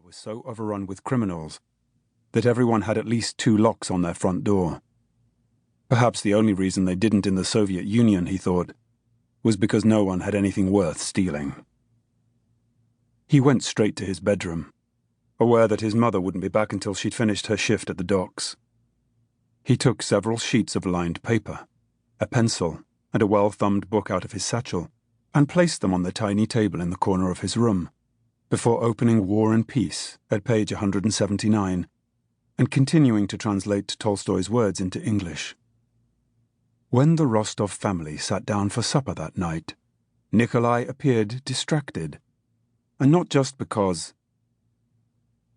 was so overrun with criminals that everyone had at least 2 locks on their front door. Perhaps the only reason they didn't in the Soviet Union, he thought, was because no one had anything worth stealing. He went straight to his bedroom, aware that his mother wouldn't be back until she'd finished her shift at the docks. He took several sheets of lined paper, a pencil, and a well-thumbed book out of his satchel, and placed them on the tiny table in the corner of his room, before opening War and Peace at page 179, and continuing to translate Tolstoy's words into English. When the Rostov family sat down for supper that night, Nikolai appeared distracted, and not just because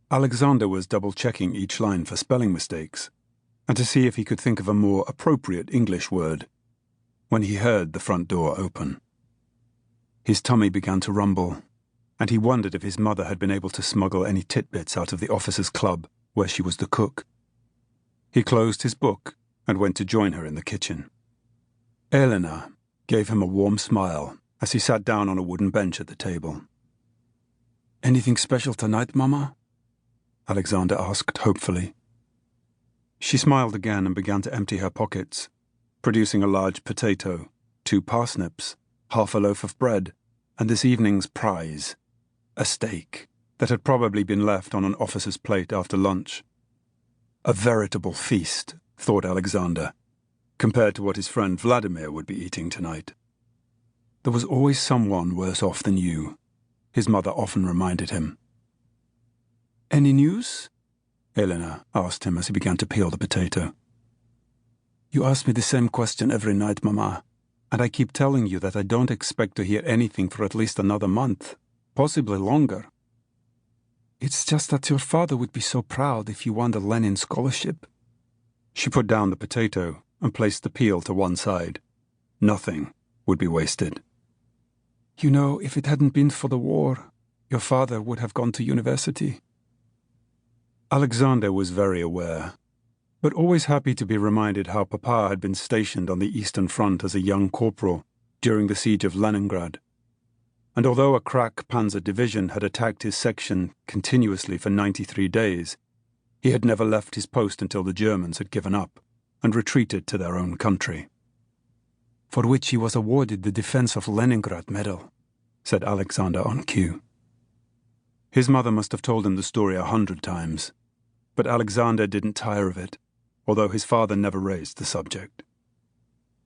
Alexander was double-checking each line for spelling mistakes, and to see if he could think of a more appropriate English word, when he heard the front door open. His tummy began to rumble, and he wondered if his mother had been able to smuggle any titbits out of the officers' club where she was the cook. He closed his book and went to join her in the kitchen. Elena gave him a warm smile as he sat down on a wooden bench at the table. "Anything special tonight, Mama?" Alexander asked hopefully. She smiled again and began to empty her pockets, producing a large potato, 2 parsnips, half a loaf of bread, and this evening's prize, a steak that had probably been left on an officer's plate after lunch. A veritable feast, thought Alexander, compared to what his friend Vladimir would be eating tonight. There was always someone worse off than you, his mother often reminded him. "Any news?" Elena asked him as he began to peel the potato. "You ask me the same question every night, Mama, and I keep telling you that I don't expect to hear anything for at least another month, possibly longer. It's just that your father would be so proud if you won the Lenin scholarship." She put down the potato and placed the peel to one side. Nothing would be wasted. "You know, if it hadn't been for the war, your father would have gone to university." Alexander was very aware, but always happy to be reminded how Papa had been stationed on the Eastern Front as a young corporal during the siege of Leningrad. And although a crack panzer division had attacked his section continuously for 93 days, he had never left his post until the Germans had given up and retreated to their own country. "For which he was awarded the Defense of Leningrad medal," said Alexander on cue. His mother must have told him the story 100 times, but Alexander didn't tire of it, although his father never raised the subject.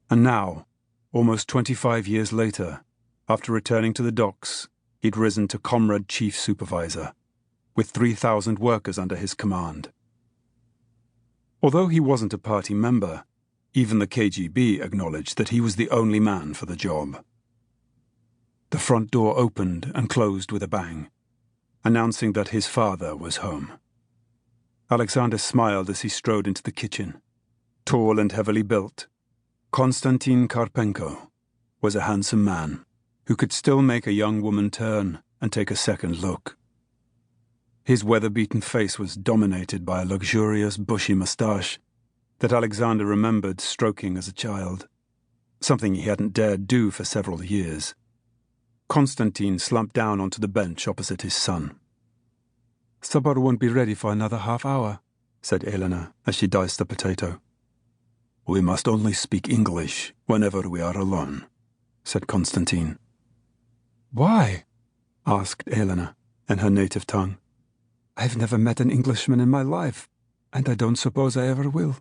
And now, almost 25 years later, after returning to the docks, he'd risen to comrade chief supervisor, with 3,000 workers under his command. Although he wasn't a party member, even the KGB acknowledged that he was the only man for the job. The front door opened and closed with a bang, announcing that his father was home. Alexander smiled as he strode into the kitchen. Tall and heavily built, Konstantin Karpenko was a handsome man who could still make a young woman turn and take a second look. His weather-beaten face was dominated by a luxurious, bushy moustache that Alexander remembered stroking as a child, something he hadn't dared do for several years. Konstantin slumped down onto the bench opposite his son. "Supper won't be ready for another half hour," said Elena as she diced the potato. "We must only speak English whenever we are alone," said Konstantin. "Why?" asked Elena in her native tongue. "I've never met an Englishman in my life, and I don't suppose I ever will."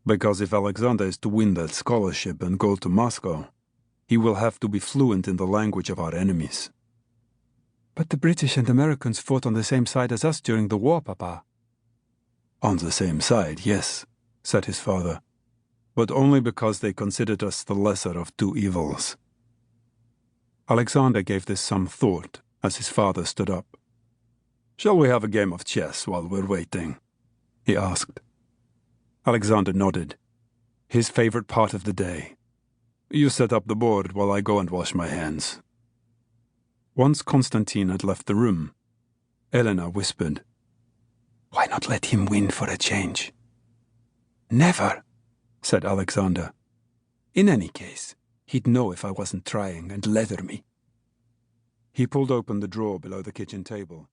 "Because if Alexander is to win that scholarship and go to Moscow, he will have to be fluent in the language of our enemies." "But the British and Americans fought on the same side as us during the war, Papa." "On the same side, yes," said his father, "but only because they considered us the lesser of 2 evils." Alexander gave this some thought as his father stood up. "Shall we have a game of chess while we're waiting?" he asked. Alexander nodded. His favorite part of the day. "You set up the board while I go and wash my hands." Once Konstantin had left the room, Elena whispered, "Why not let him win for a change?" "Never," said Alexander. "In any case, he'd know if I wasn't trying and leather me." He pulled open the drawer below the kitchen table